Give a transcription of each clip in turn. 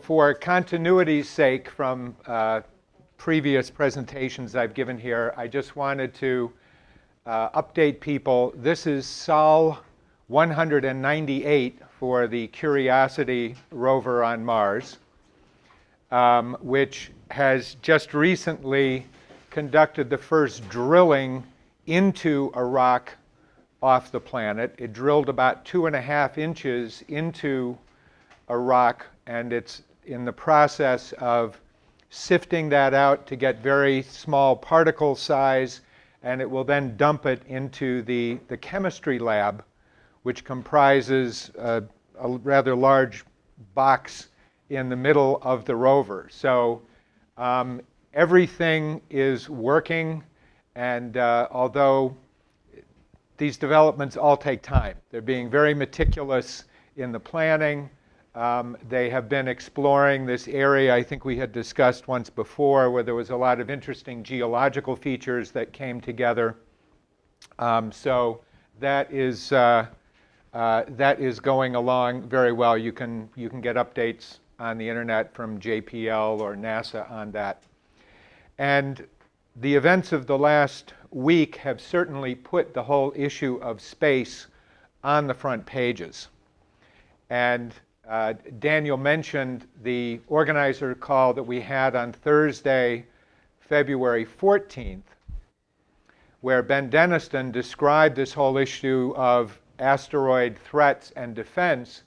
for continuity's sake from previous presentations I've given here, I just wanted to update people. This is Sol 198 for the Curiosity rover on Mars, which has just recently conducted the first drilling into a rock off the planet. It drilled about 2.5 inches into a rock, and it's in the process of sifting that out to get very small particle size, and it will then dump it into the chemistry lab, which comprises a rather large box in the middle of the rover. So everything is working, and although these developments all take time, they're being very meticulous in the planning. They have been exploring this area I think we had discussed once before, where there was a lot of interesting geological features that came together. So that is going along very well. You can get updates on the internet from JPL or NASA on that. And the events of the last week have certainly put the whole issue of space on the front pages. And Daniel mentioned the organizer call that we had on Thursday, February 14th, where Ben Deniston described this whole issue of asteroid threats and defense.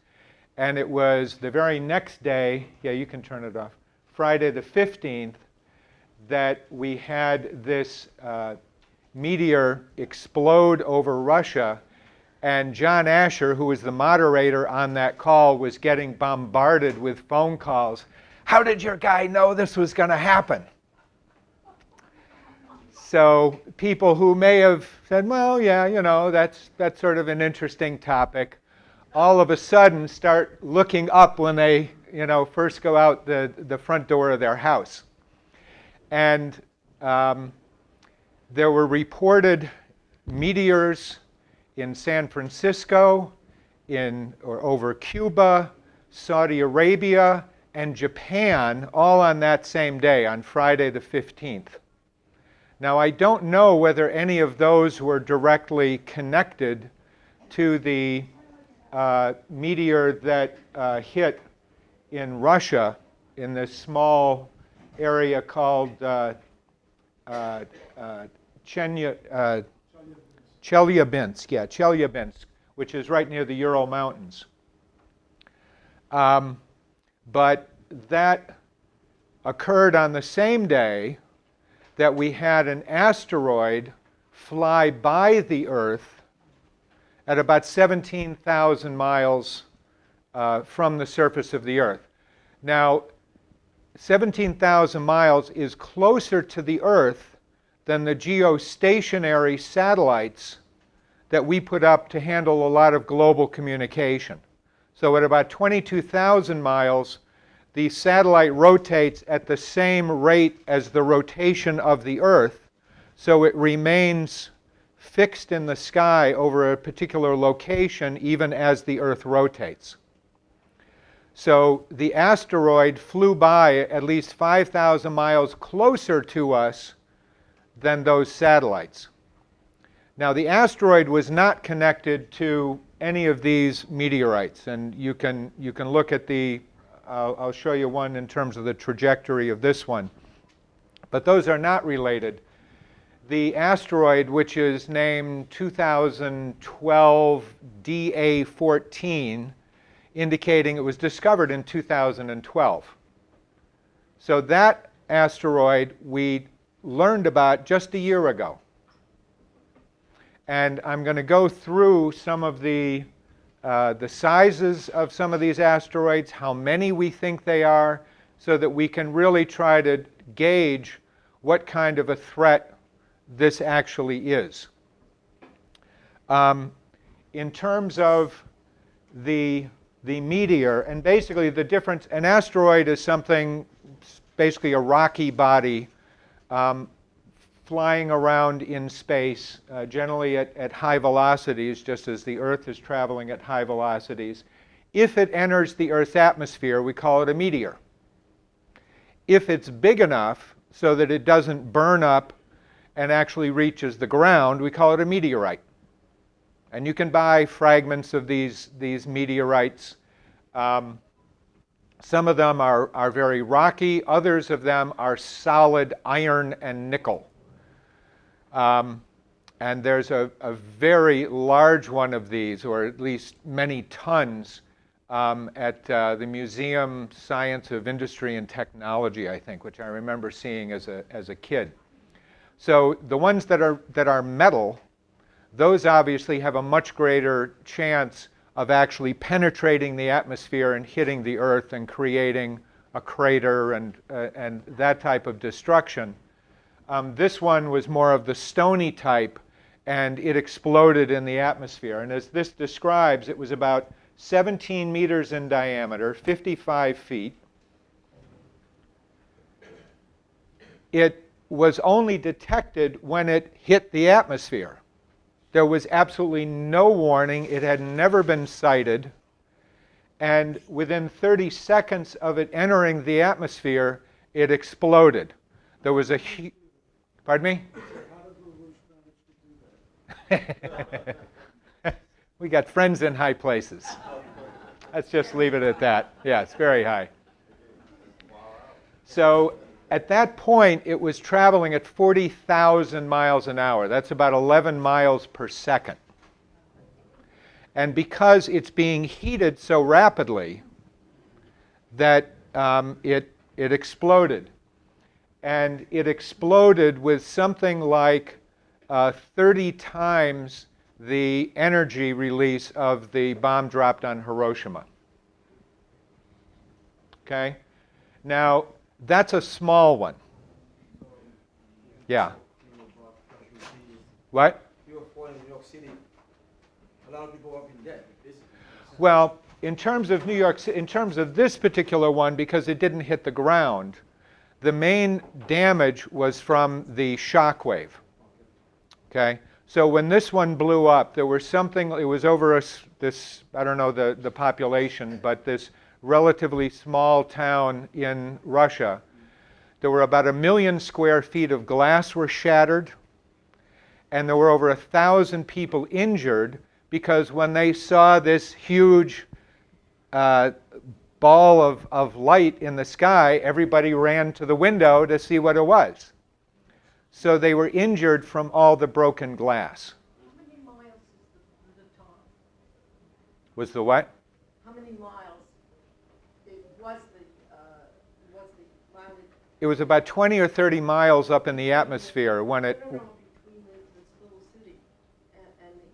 And it was the very next day, yeah, you can turn it off, Friday the 15th, that we had this meteor explode over Russia. And John Asher, who was the moderator on that call, was getting bombarded with phone calls. How did your guy know this was going to happen? So people who may have said, well, yeah, you know, that's sort of an interesting topic, all of a sudden start looking up when they, first go out the front door of their house. And there were reported meteors in San Francisco, or over Cuba, Saudi Arabia, and Japan, all on that same day, on Friday the 15th. Now, I don't know whether any of those were directly connected to the meteor that hit in Russia in this small area called Chelyabinsk, which is right near the Ural Mountains. But that occurred on the same day that we had an asteroid fly by the Earth at about 17,000 miles from the surface of the Earth. Now, 17,000 miles is closer to the Earth than the geostationary satellites that we put up to handle a lot of global communication. So at about 22,000 miles, the satellite rotates at the same rate as the rotation of the Earth, so it remains fixed in the sky over a particular location even as the Earth rotates. So the asteroid flew by at least 5,000 miles closer to us than those satellites. Now, the asteroid was not connected to any of these meteorites, and you can look at the, I'll show you one in terms of the trajectory of this one, but those are not related. The asteroid, which is named 2012 DA14, indicating it was discovered in 2012. So that asteroid we learned about just a year ago. And I'm going to go through some of the sizes of some of these asteroids, how many we think they are, so that we can really try to gauge what kind of a threat this actually is. In terms of the meteor, and basically the difference, an asteroid is something, basically a rocky body flying around in space, generally at high velocities, just as the Earth is traveling at high velocities. If it enters the Earth's atmosphere, we call it a meteor. if it's big enough so that it doesn't burn up and actually reaches the ground, we call it a meteorite. And you can buy fragments of these meteorites. Some of them are very rocky. Others of them are solid iron and nickel. And there's a very large one of these, or at least many tons, at the Museum Science of Industry and Technology, I think, which I remember seeing as a kid. So the ones that are metal, those obviously have a much greater chance of actually penetrating the atmosphere and hitting the Earth and creating a crater and that type of destruction. This one was more of the stony type, and it exploded in the atmosphere. And as this describes, it was about 17 meters in diameter, 55 feet. It was only detected when it hit the atmosphere. There was absolutely no warning. It had never been sighted. And within 30 seconds of it entering the atmosphere, it exploded. There was a pardon me? We got friends in high places. Let's just leave it at that. Yeah, it's very high. So at that point, it was traveling at 40,000 miles an hour. That's about 11 miles per second. And because it's being heated so rapidly, that it exploded. And it exploded with something like 30 times the energy release of the bomb dropped on Hiroshima. Okay? Now, that's a small one. Yeah. What? You were born in New York City. A lot of people have been dead. Well, in terms of New York, in terms of this particular one, because it didn't hit the ground, the main damage was from the shock wave. Okay? So when this one blew up, there was something, it was over this, I don't know the population, but this relatively small town in Russia. There were about 1 million square feet of glass were shattered, and there were over 1,000 people injured because when they saw this huge ball of light in the sky, everybody ran to the window to see what it was. So they were injured from all the broken glass. How many miles is the top? Was the what? How many miles was the rounded? It was about 20 or 30 miles up in the atmosphere when it... No, between this little city and the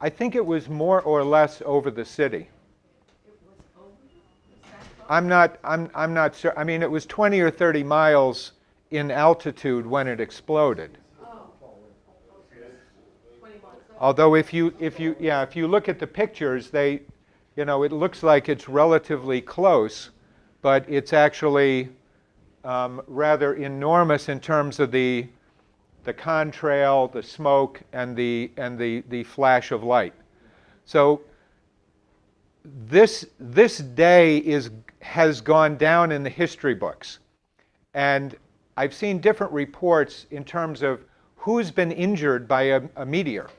I think it was more or less over the city. It was over? I'm not sure. I mean, it was 20 or 30 miles in altitude when it exploded. Oh, okay. 20 miles. Although if you look at the pictures, it looks like it's relatively close, but it's actually rather enormous in terms of the contrail, the smoke, and the flash of light. So this day has gone down in the history books, and I've seen different reports in terms of who's been injured by a meteor.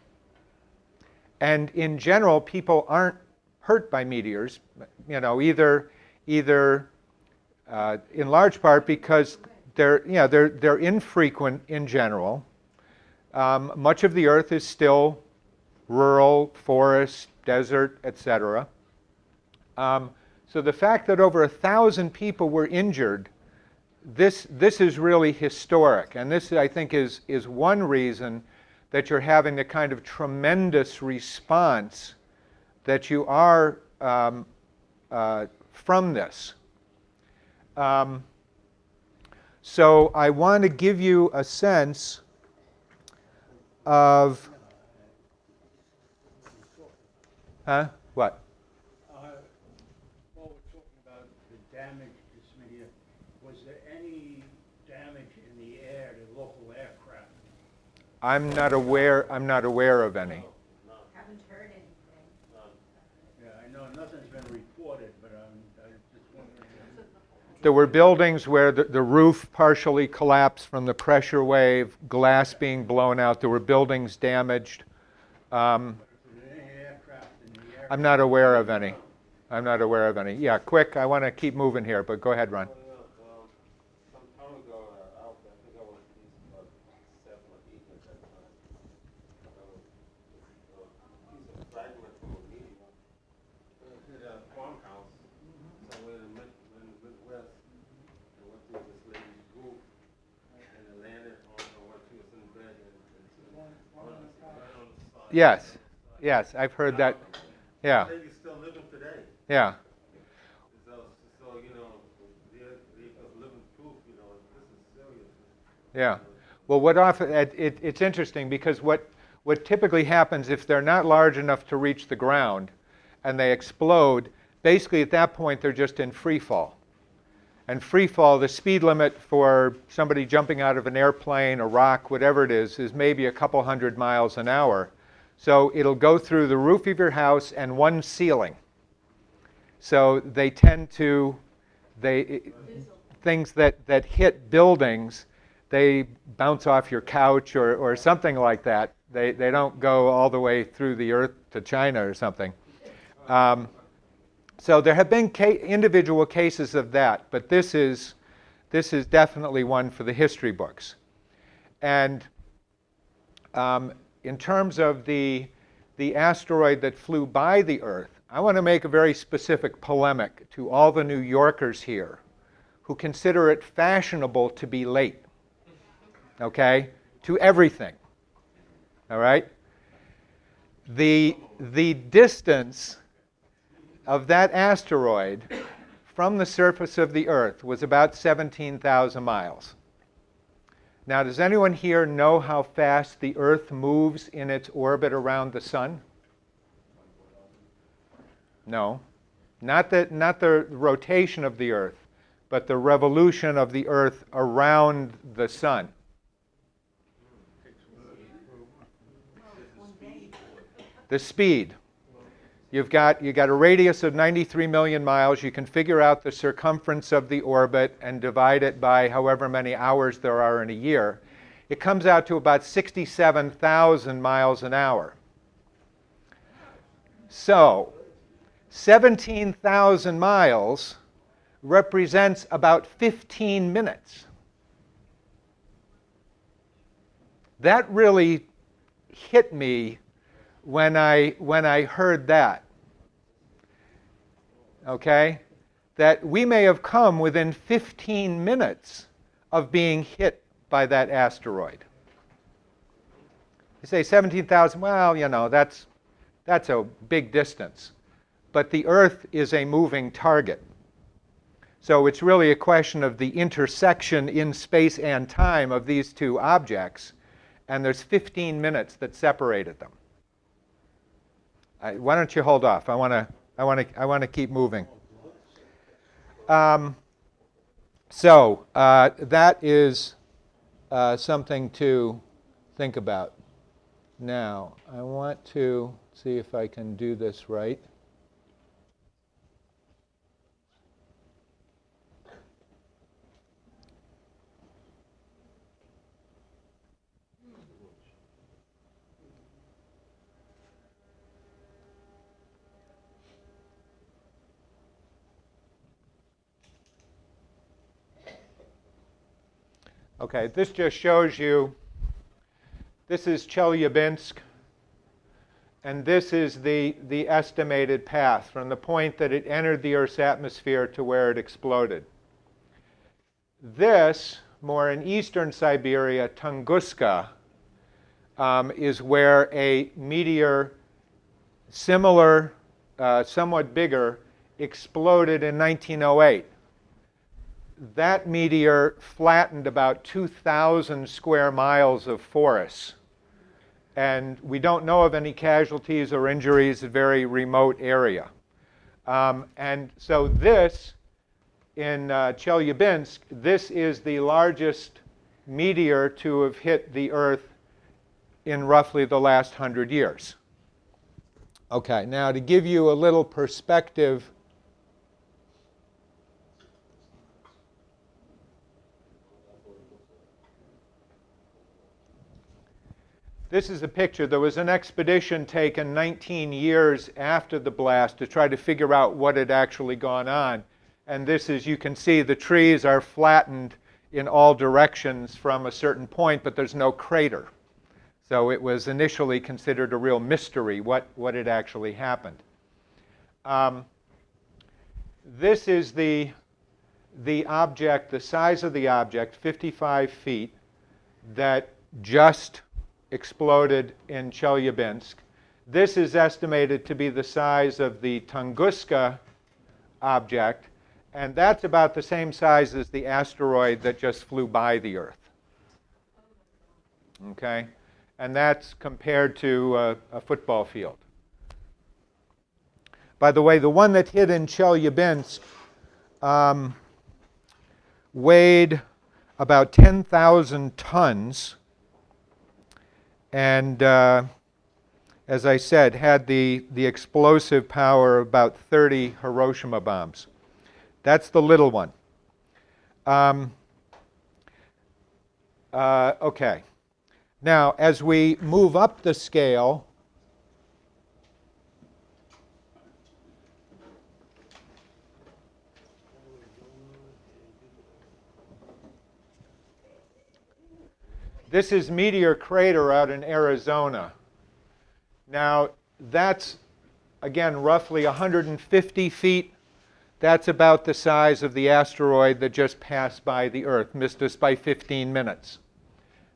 And in general, people aren't hurt by meteors, either in large part because they're infrequent in general. Much of the Earth is still rural, forest, desert, etc. So the fact that over 1,000 people were injured, this is really historic, and this I think is one reason that you're having the kind of tremendous response that you are from this. So I want to give you a sense of, what? While we're talking about the damage to this meteor, was there any damage in the air to local aircraft? I'm not aware of any. Haven't heard anything. Yeah, I know nothing's been reported, but I just There were buildings where the roof partially collapsed from the pressure wave, glass being blown out. There were buildings damaged. Any aircraft in the air? I'm not aware of any. I'm not aware of any. Yeah, quick, I want to keep moving here, but go ahead, Ron. Some time ago, I think I was at least about 7 or 8 at that time. A piece of fragment from a meteor hit a farmhouse somewhere in the Midwest. It went through this lady's roof, and it landed on what she was in bed and right on the side. Yes, yes, I've heard that. Yeah, I think he's still living today. yeah. So you know, they're living proof. You know, this is serious. Yeah. Well, what often it's interesting because what typically happens if they're not large enough to reach the ground and they explode, basically at that point they're just in free fall. And free fall, the speed limit for somebody jumping out of an airplane, a rock, whatever it is maybe a couple 100 miles an hour. So it'll go through the roof of your house and one ceiling. So they tend to, things that hit buildings, they bounce off your couch or something like that. They don't go all the way through the earth to China or something. So there have been individual cases of that, but this is definitely one for the history books. And in terms of the asteroid that flew by the Earth, I want to make a very specific polemic to all the New Yorkers here who consider it fashionable to be late. Okay? To everything. All right? The distance of that asteroid from the surface of the Earth was about 17,000 miles. Now, does anyone here know how fast the Earth moves in its orbit around the Sun? No. Not the rotation of the Earth, but the revolution of the Earth around the Sun. The speed. You've got a radius of 93 million miles. You can figure out the circumference of the orbit and divide it by however many hours there are in a year. It comes out to about 67,000 miles an hour. So, 17,000 miles represents about 15 minutes. That really hit me when I heard that. Okay? That we may have come within 15 minutes of being hit by that asteroid. You say 17,000, well, you know, that's a big distance. But the Earth is a moving target. So it's really a question of the intersection in space and time of these two objects, and there's 15 minutes that separated them. Why don't you hold off? I want to keep moving. So that is something to think about. Now, I want to see if I can do this right. Okay, this just shows you, this is Chelyabinsk, and this is the estimated path from the point that it entered the Earth's atmosphere to where it exploded. This, more in eastern Siberia, Tunguska, is where a meteor similar, somewhat bigger, exploded in 1908. That meteor flattened about 2,000 square miles of forests. And we don't know of any casualties or injuries, a very remote area. And so this, in Chelyabinsk, this is the largest meteor to have hit the Earth in roughly the last 100 years. Okay, now to give you a little perspective This is a picture. There was an expedition taken 19 years after the blast to try to figure out what had actually gone on. And this is, you can see the trees are flattened in all directions from a certain point, but there's no crater. So it was initially considered a real mystery what had actually happened. This is the object, the size of the object, 55 feet, that just exploded in Chelyabinsk. This is estimated to be the size of the Tunguska object, and that's about the same size as the asteroid that just flew by the Earth. Okay? And that's compared to a football field. By the way, the one that hit in Chelyabinsk weighed about 10,000 tons, and as I said, had the explosive power of about 30 Hiroshima bombs. That's the little one. Okay. Now, as we move up the scale, this is Meteor Crater out in Arizona. Now, that's, again, roughly 150 feet. That's about the size of the asteroid that just passed by the Earth, missed us by 15 minutes.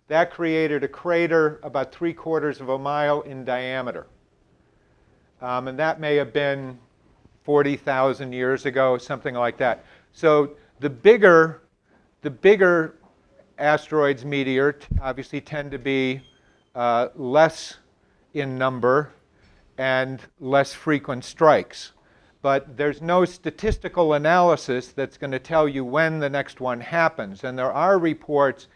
That created a crater about 3/4 of a mile in diameter. And that may have been 40,000 years ago, something like that. So the bigger asteroids, meteor, obviously tend to be less in number and less frequent strikes. But there's no statistical analysis that's going to tell you when the next one happens. And there are reports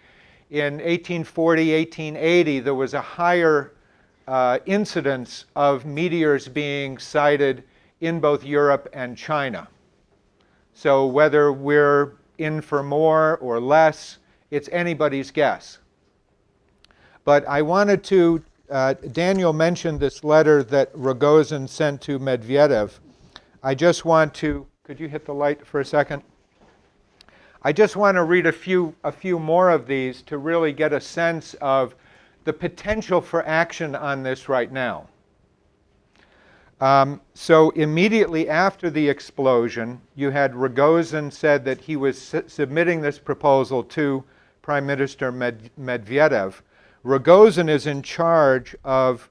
in 1840, 1880, there was a higher incidence of meteors being sighted in both Europe and China. So whether we're in for more or less, it's anybody's guess. But I wanted to, Daniel mentioned this letter that Rogozin sent to Medvedev. I just want to, could you hit the light for a second? I just want to read a few more of these to really get a sense of the potential for action on this right now. So immediately after the explosion, you had Rogozin said that he was submitting this proposal to Prime Minister Medvedev. Rogozin is in charge of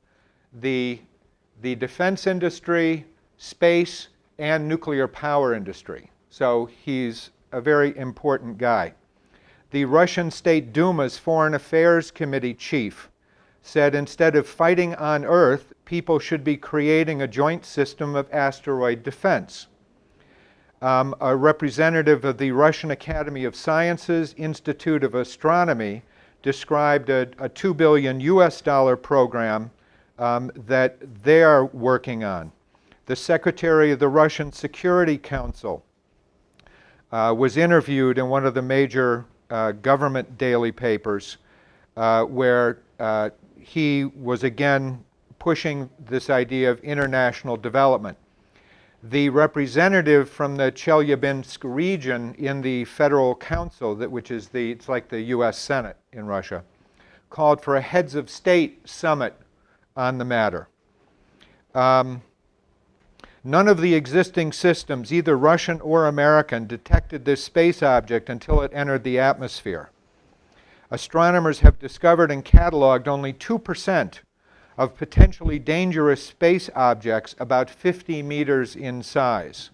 the defense industry, space, and nuclear power industry. So he's a very important guy. The Russian State Duma's Foreign Affairs Committee chief said instead of fighting on Earth, people should be creating a joint system of asteroid defense. A representative of the Russian Academy of Sciences Institute of Astronomy described a $2 billion program that they are working on. The secretary of the Russian Security Council was interviewed in one of the major government daily papers where he was again pushing this idea of international development. The representative from the Chelyabinsk region in the Federal Council, which is it's like the US Senate in Russia, called for a heads of state summit on the matter. None of the existing systems, either Russian or American, detected this space object until it entered the atmosphere. Astronomers have discovered and cataloged only 2% of potentially dangerous space objects about 50 meters in size,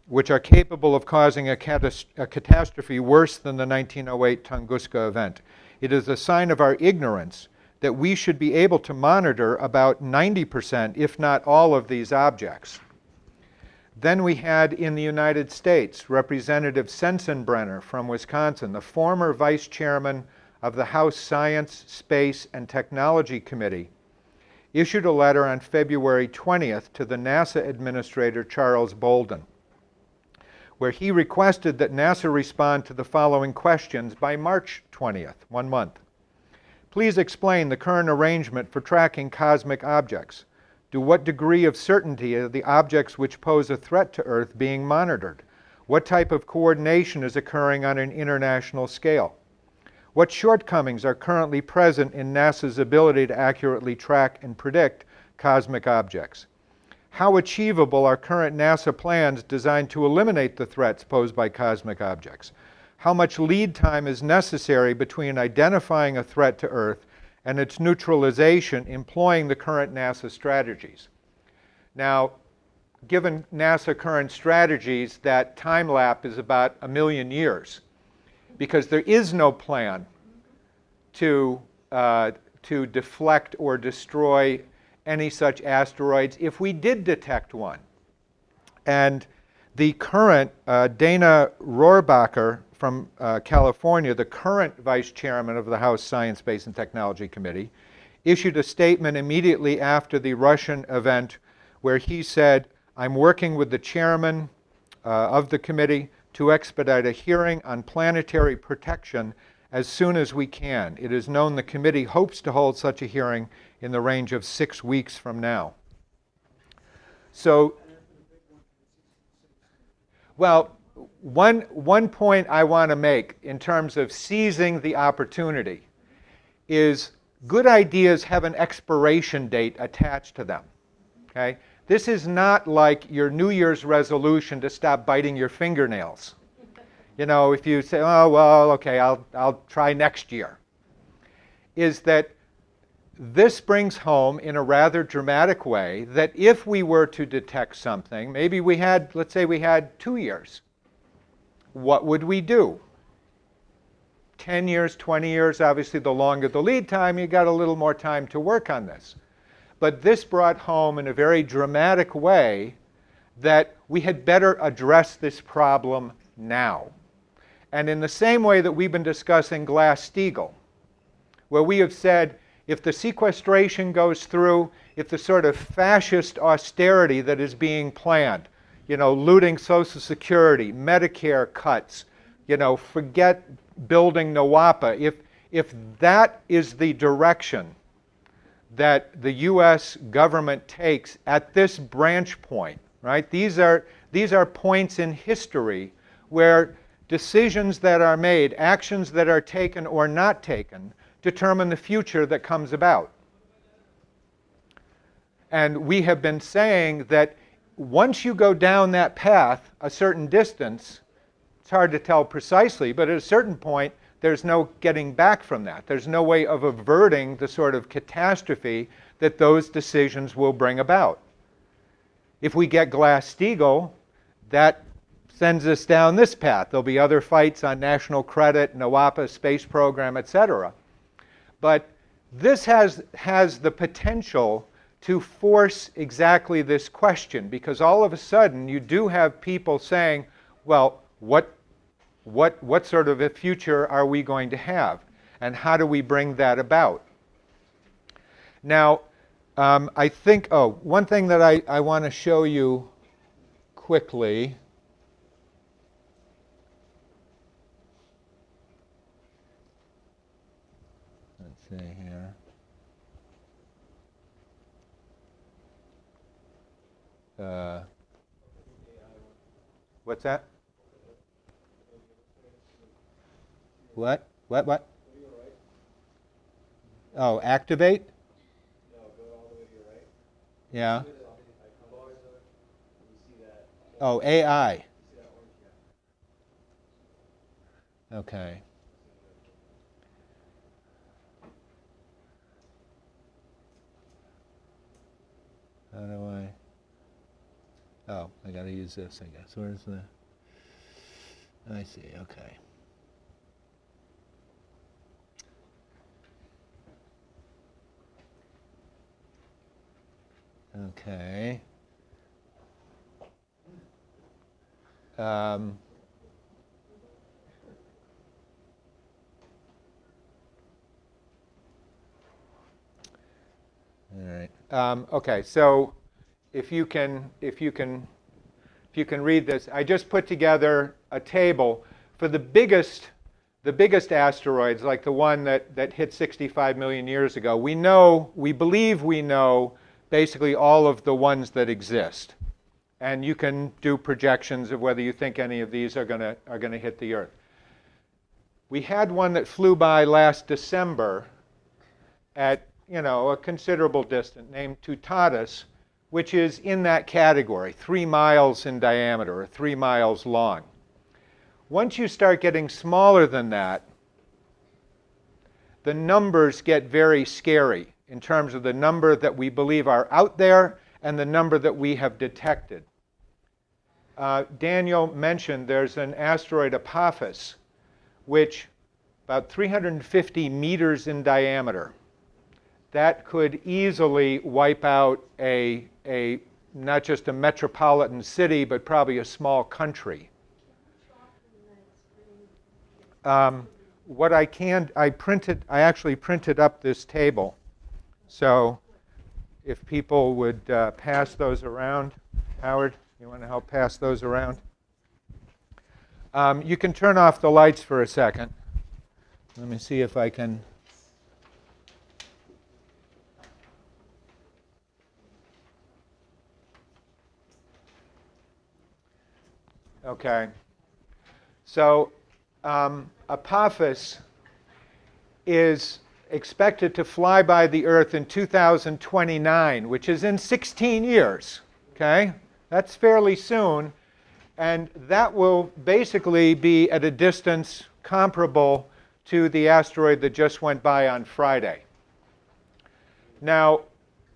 which are capable of causing a catastrophe worse than the 1908 Tunguska event. It is a sign of our ignorance that we should be able to monitor about 90%, if not all, of these objects. Then we had in the United States Representative Sensenbrenner from Wisconsin, the former vice chairman of the House Science, Space, and Technology Committee, issued a letter on February 20th to the NASA Administrator Charles Bolden, where he requested that NASA respond to the following questions by March 20th, 1 month. Please explain the current arrangement for tracking cosmic objects. To what degree of certainty are the objects which pose a threat to Earth being monitored? What type of coordination is occurring on an international scale? What shortcomings are currently present in NASA's ability to accurately track and predict cosmic objects? How achievable are current NASA plans designed to eliminate the threats posed by cosmic objects? How much lead time is necessary between identifying a threat to Earth and its neutralization employing the current NASA strategies? Now, given NASA current strategies, that time lapse is about 1 million years, because there is no plan to deflect or destroy any such asteroids if we did detect one. And the current Dana Rohrabacher from California, the current vice chairman of the House Science, Space, and Technology Committee, issued a statement immediately after the Russian event where he said, "I'm working with the chairman of the committee to expedite a hearing on planetary protection as soon as we can. It is known the committee hopes to hold such a hearing in the range of 6 weeks from now." So, well, one point I want to make in terms of seizing the opportunity is good ideas have an expiration date attached to them. Okay? This is not like your New Year's resolution to stop biting your fingernails. You know, if you say, "Oh, well, okay, I'll try next year," is that this brings home in a rather dramatic way that if we were to detect something, maybe we had, let's say we had 2 years, what would we do? 10 years, 20 years, obviously the longer the lead time, you got a little more time to work on this. But this brought home in a very dramatic way that we had better address this problem now. And in the same way that we've been discussing Glass-Steagall, where we have said, if the sequestration goes through, if the sort of fascist austerity that is being planned, you know, looting Social Security, Medicare cuts, you know, forget building NWAPA, if that is the direction that the US government takes at this branch point, right? These are points in history where decisions that are made, actions that are taken or not taken, determine the future that comes about. And we have been saying that once you go down that path a certain distance, it's hard to tell precisely, but at a certain point, there's no getting back from that. There's no way of averting the sort of catastrophe that those decisions will bring about. If we get Glass-Steagall, that sends us down this path. There'll be other fights on national credit, NWAPA, space program, etc. But this has the potential to force exactly this question, because all of a sudden you do have people saying, well, what sort of a future are we going to have? And how do we bring that about? Now, I think, one thing that I want to show you quickly. Let's see here. What's that? What? Oh, activate? No, go all the way to your right. Yeah. You see that? Oh, AI. You see that orange? Yeah. Okay. How do I? Oh, I got to use this, I guess. Where's the? I see. Okay. Okay. All right. Okay. So, if you can read this, I just put together a table for the biggest the biggest asteroids, like the one that hit 65 million years ago, we believe we know basically all of the ones that exist. And you can do projections of whether you think any of these are going to hit the Earth. We had one that flew by last December at a considerable distance, named Tutatis, which is in that category, 3 miles in diameter or 3 miles long. Once you start getting smaller than that, the numbers get very scary in terms of the number that we believe are out there and the number that we have detected. Daniel mentioned there's an asteroid Apophis, which about 350 meters in diameter. That could easily wipe out not just a metropolitan city, but probably a small country. I actually printed up this table. So if people would pass those around. Howard, you want to help pass those around? You can turn off the lights for a second. Let me see if I can. Okay. So Apophis is expected to fly by the Earth in 2029, which is in 16 years. Okay? That's fairly soon. And that will basically be at a distance comparable to the asteroid that just went by on Friday. Now,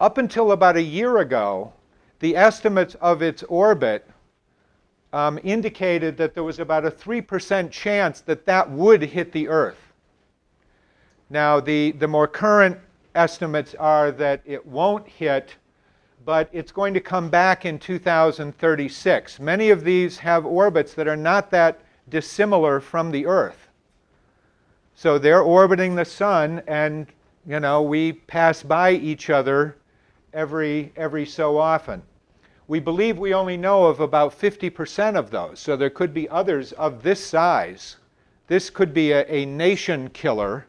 up until about a year ago, the estimates of its orbit indicated that there was about a 3% chance that that would hit the Earth. Now, the more current estimates are that it won't hit, but it's going to come back in 2036. Many of these have orbits that are not that dissimilar from the Earth. So they're orbiting the sun, and we pass by each other every so often. We believe we only know of about 50% of those, so there could be others of this size. This could be a nation killer.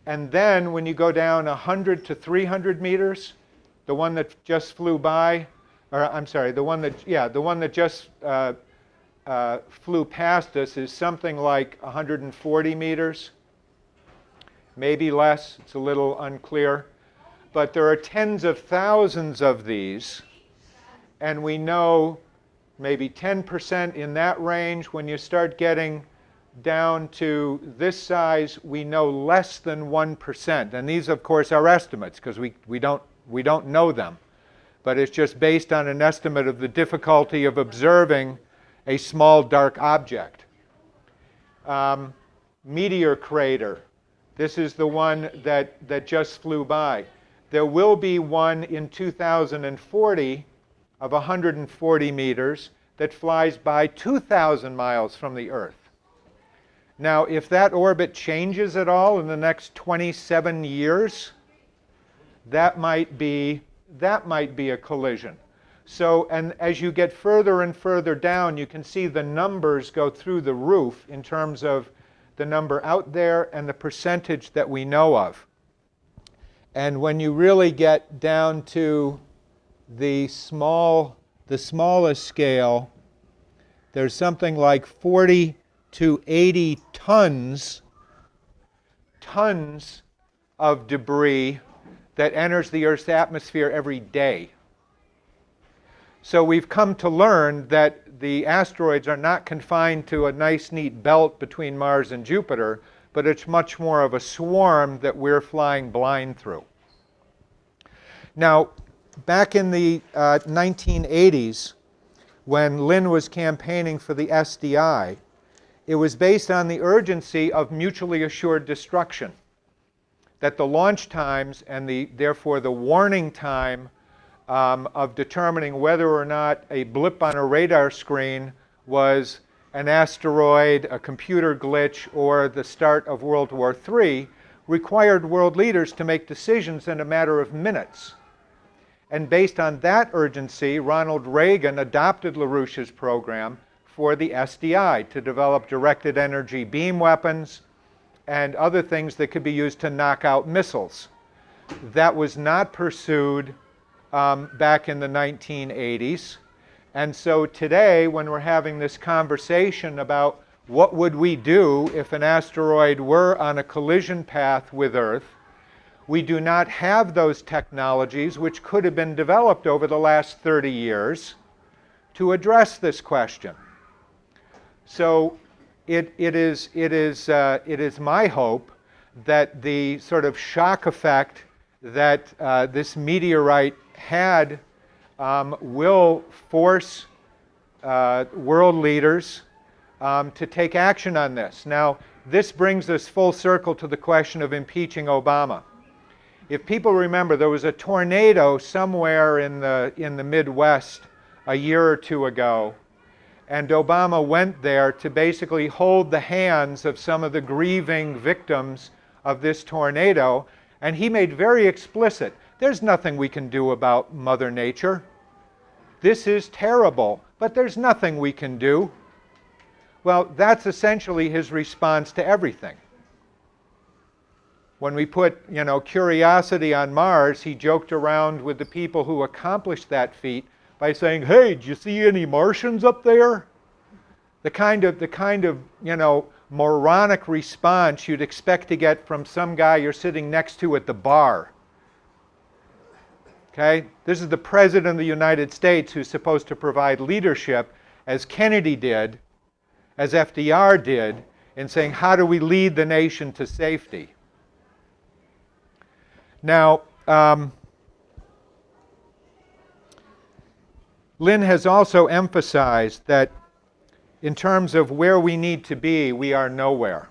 And then when you go down 100 to 300 meters, the one that just flew by, or I'm sorry, the one that just flew past us is something like 140 meters, maybe less. It's a little unclear. But there are tens of thousands of these, and we know maybe 10% in that range. When you start getting down to this size, we know less than 1%. And these, of course, are estimates because we don't know them. But it's just based on an estimate of the difficulty of observing a small dark object. Meteor crater. This is the one that just flew by. There will be one in 2040 of 140 meters that flies by 2,000 miles from the Earth. Now, if that orbit changes at all in the next 27 years, that might be a collision. So, and as you get further and further down, you can see the numbers go through the roof in terms of the number out there and the percentage that we know of. And when you really get down to the smallest scale, there's something like 40 to 80 tons of debris that enters the Earth's atmosphere every day. So we've come to learn that the asteroids are not confined to a nice, neat belt between Mars and Jupiter, but it's much more of a swarm that we're flying blind through. Now, back in the 1980s, when Lynn was campaigning for the SDE, it was based on the urgency of mutually assured destruction, that the launch times and therefore the warning time of determining whether or not a blip on a radar screen was an asteroid, a computer glitch, or the start of World War III required world leaders to make decisions in a matter of minutes. And based on that urgency, Ronald Reagan adopted LaRouche's program for the SDI, to develop directed energy beam weapons and other things that could be used to knock out missiles. That was not pursued back in the 1980s. And so today, when we're having this conversation about what would we do if an asteroid were on a collision path with Earth, we do not have those technologies which could have been developed over the last 30 years to address this question. So it is my hope that the sort of shock effect that this meteorite had will force world leaders to take action on this. Now, this brings us full circle to the question of impeaching Obama. If people remember, there was a tornado somewhere in the Midwest a year or two ago, and Obama went there to basically hold the hands of some of the grieving victims of this tornado, and he made very explicit, there's nothing we can do about Mother Nature. This is terrible, but there's nothing we can do. Well, that's essentially his response to everything. When we put, Curiosity on Mars, he joked around with the people who accomplished that feat by saying, hey, did you see any Martians up there? The kind of moronic response you'd expect to get from some guy you're sitting next to at the bar. Okay? This is the President of the United States who's supposed to provide leadership, as Kennedy did, as FDR did, in saying, how do we lead the nation to safety? Now, Lynn has also emphasized that in terms of where we need to be, we are nowhere.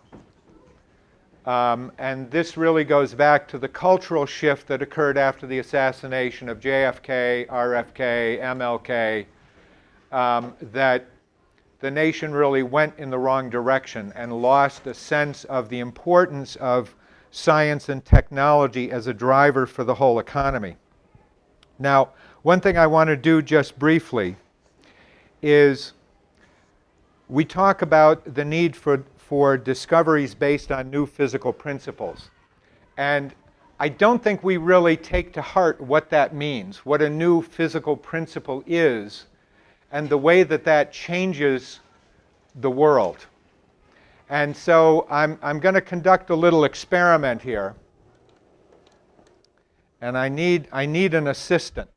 And this really goes back to the cultural shift that occurred after the assassination of JFK, RFK, MLK, that the nation really went in the wrong direction and lost a sense of the importance of science and technology as a driver for the whole economy. Now, one thing I want to do just briefly is we talk about the need for discoveries based on new physical principles. And I don't think we really take to heart what that means, what a new physical principle is, and the way that that changes the world. And so I'm going to conduct a little experiment here. And I need an assistant.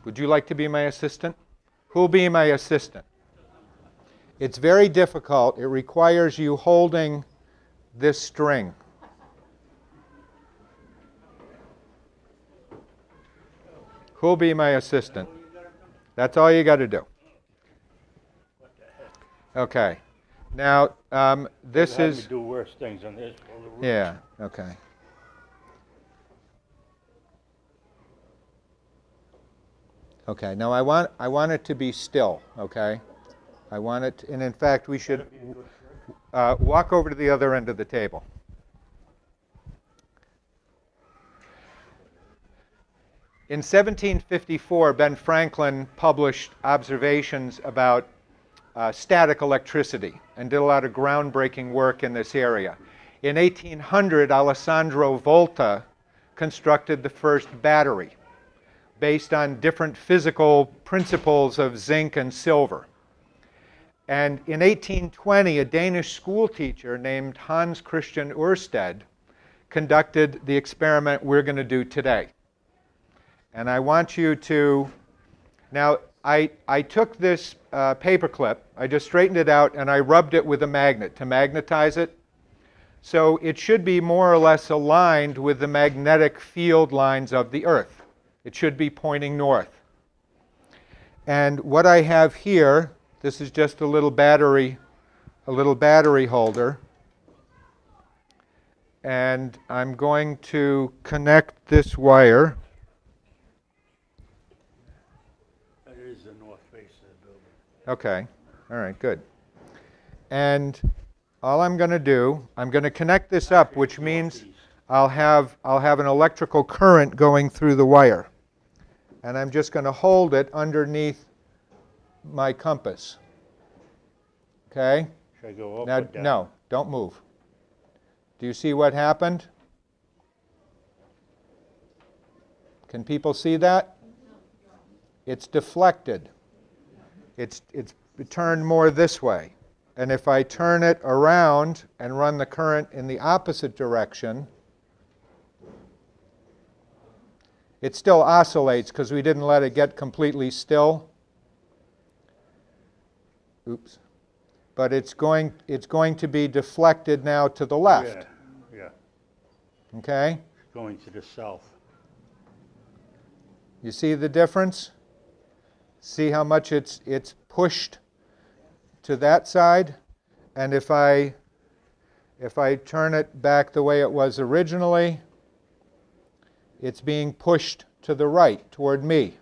Would you like to be my assistant? Who'll be my assistant? It's very difficult. It requires you holding this string. Who'll be my assistant? That's all you got to do. Okay. Now, this You is... do worse things on this. Yeah, okay. Okay, now I want it to be still, okay? I want it, and in fact, we should walk over to the other end of the table. In 1754, Ben Franklin published observations about static electricity and did a lot of groundbreaking work in this area. In 1800, Alessandro Volta constructed the first battery based on different physical principles of zinc and silver. And in 1820, a Danish school teacher named Hans Christian Ørsted conducted the experiment we're going to do today. And I want you to, now I took this paper clip, I just straightened it out, and I rubbed it with a magnet to magnetize it. So it should be more or less aligned with the magnetic field lines of the Earth. It should be pointing north. And what I have here, this is just a little battery holder. And I'm going to connect this wire. That is the north face of the building. Okay. All right, good. And all I'm going to do, I'm going to connect this up, which means I'll have an electrical current going through the wire. And I'm just going to hold it underneath my compass. Okay? Should I go up Now, or down? no, don't move. Do you see what happened? Can people see that? It's deflected. It's turned more this way. And if I turn it around and run the current in the opposite direction, it still oscillates because we didn't let it get completely still. Oops. But it's going to be deflected now to the left. Yeah, Okay? going to the south. You see the difference? See how much it's pushed to that side? And if I turn it back the way it was originally, it's being pushed to the right, toward me.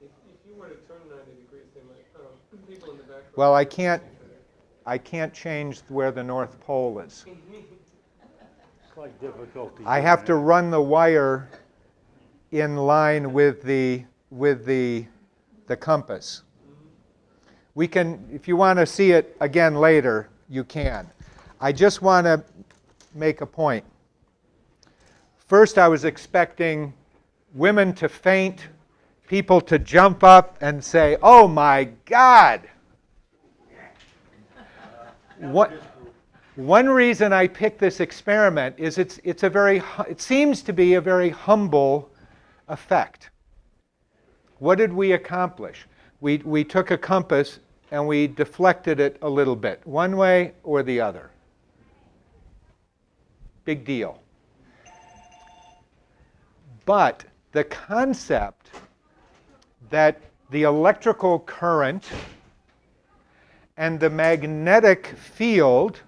If you were to turn 90 degrees, they might, people in the back. Well, I can't change where the North Pole is. Slight difficulty. I have to run the wire in line with the compass. We can, if you want to see it again later, you can. I just want to make a point. First, I was expecting women to faint, people to jump up and say, "Oh my God!" One reason I picked this experiment is it seems to be a very humble effect. What did we accomplish? We took a compass and we deflected it a little bit, one way or the other. Big deal. But the concept that the electrical current and the magnetic field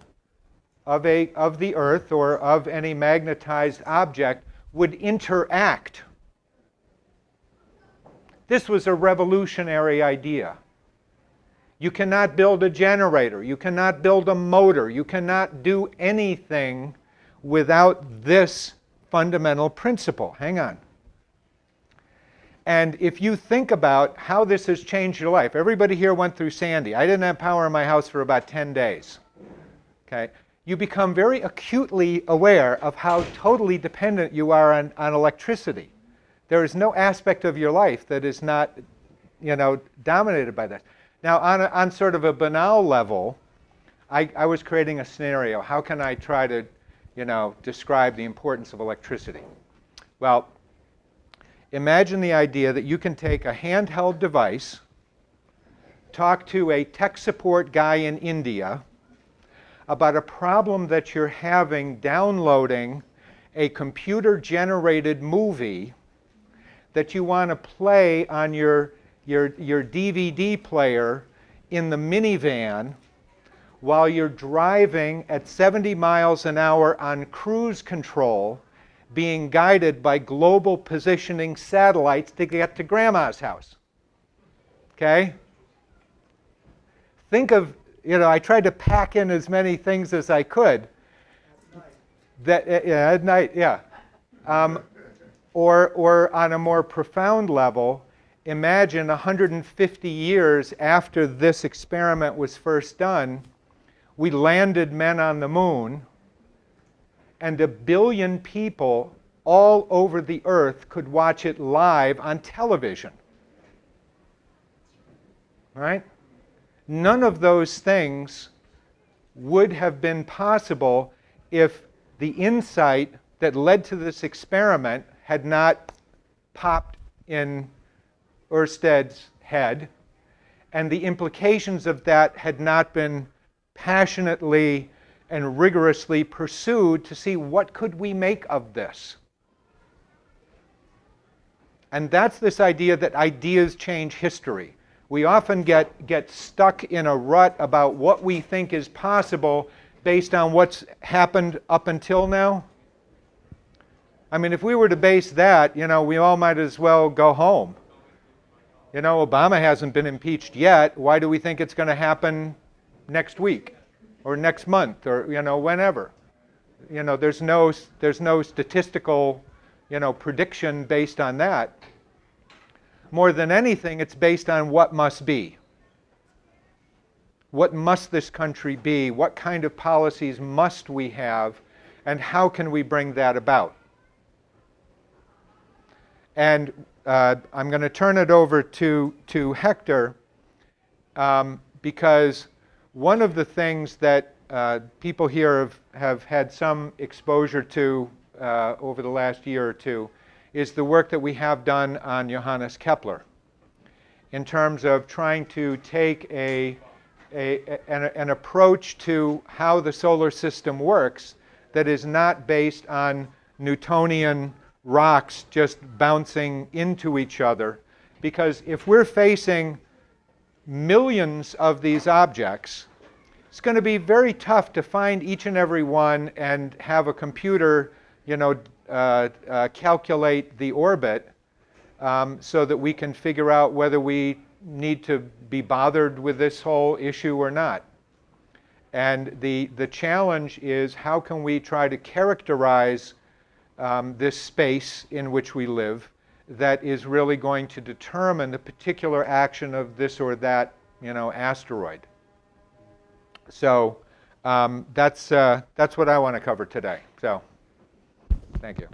of the Earth or of any magnetized object would interact. This was a revolutionary idea. You cannot build a generator. You cannot build a motor. You cannot do anything without this fundamental principle. Hang on. And if you think about how this has changed your life, everybody here went through Sandy. I didn't have power in my house for about 10 days. Okay? You become very acutely aware of how totally dependent you are on electricity. There is no aspect of your life that is not, dominated by that. Now, on sort of a banal level, I was creating a scenario. How can I try to, describe the importance of electricity? Well, imagine the idea that you can take a handheld device, talk to a tech support guy in India about a problem that you're having downloading a computer-generated movie that you want to play on your DVD player in the minivan while you're driving at 70 miles an hour on cruise control, being guided by global positioning satellites to get to Grandma's house. Okay? Think of, I tried to pack in as many things as I could. At night, yeah. Or on a more profound level, imagine 150 years after this experiment was first done, we landed men on the moon, and 1 billion people all over the earth could watch it live on television. Right? None of those things would have been possible if the insight that led to this experiment had not popped in Ørsted's head, and the implications of that had not been passionately and rigorously pursued to see what could we make of this. And that's this idea that ideas change history. We often get stuck in a rut about what we think is possible based on what's happened up until now. I mean, if we were to base that, we all might as well go home. Obama hasn't been impeached yet. Why do we think it's going to happen next week or next month or, whenever? There's no statistical, prediction based on that. more than anything, it's based on what must be. What must this country be? What kind of policies must we have? And how can we bring that about? And I'm going to turn it over to Hector because one of the things that people here have had some exposure to over the last year or two is the work that we have done on Johannes Kepler in terms of trying to take an approach to how the solar system works that is not based on Newtonian rocks just bouncing into each other. Because if we're facing millions of these objects, it's going to be very tough to find each and every one and have a computer, calculate the orbit so that we can figure out whether we need to be bothered with this whole issue or not. And the challenge is how can we try to characterize this space in which we live that is really going to determine the particular action of this or that, asteroid. So that's what I want to cover today. So, thank you.